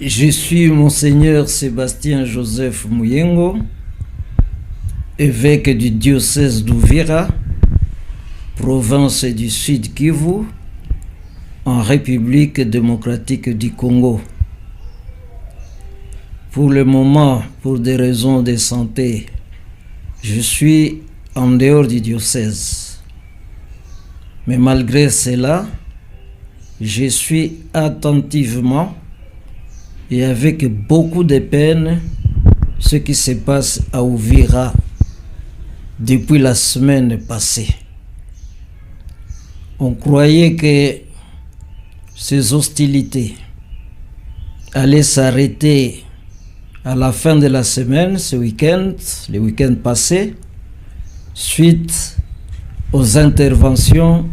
Je suis Monseigneur Sébastien Joseph Mouyengo, évêque du diocèse d'Uvira, province du Sud Kivu, en République démocratique du Congo. Pour le moment, pour des raisons de santé, je suis en dehors du diocèse. Mais malgré cela, je suis attentivement et avec beaucoup de peine ce qui se passe à Uvira depuis la semaine passée. On croyait que ces hostilités allaient s'arrêter à la fin de la semaine, ce week-end, le week-end passé, suite aux interventions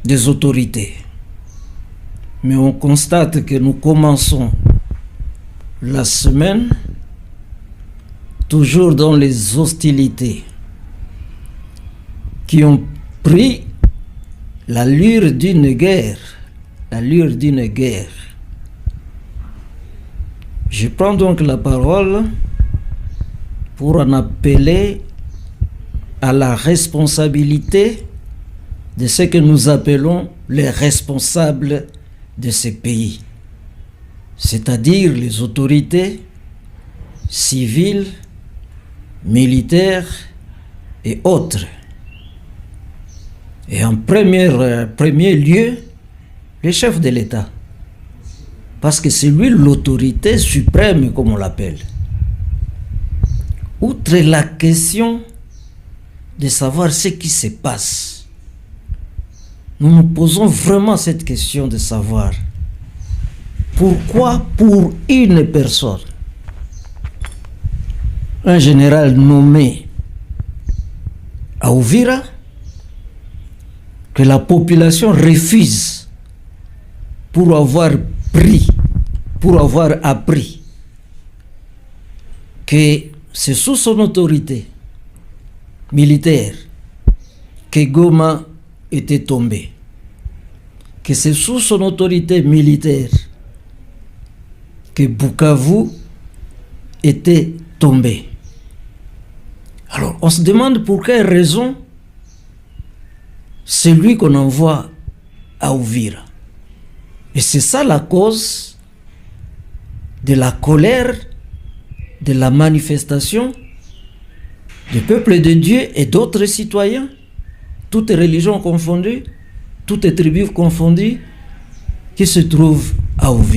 des autorités. Mais on constate que nous commençons la semaine toujours dans les hostilités qui ont pris l'allure d'une guerre. Je prends donc la parole pour en appeler à la responsabilité de ce que nous appelons les responsables de ces pays, c'est-à-dire les autorités civiles, militaires et autres. Et en premier lieu, le chef de l'État, parce que c'est lui l'autorité suprême, comme on l'appelle. Outre la question de savoir ce qui se passe, nous nous posons vraiment cette question de savoir pourquoi pour une personne, un général nommé à Uvira, que la population refuse pour avoir appris que c'est sous son autorité militaire que Goma était tombé, que c'est sous son autorité militaire que Bukavu était tombé. Alors on se demande pour quelle raison c'est lui qu'on envoie à Uvira. Et c'est ça la cause de la colère, de la manifestation du peuple de Dieu et d'autres citoyens, toutes religions confondues, toutes tribus confondues, qui se trouvent à Uvira.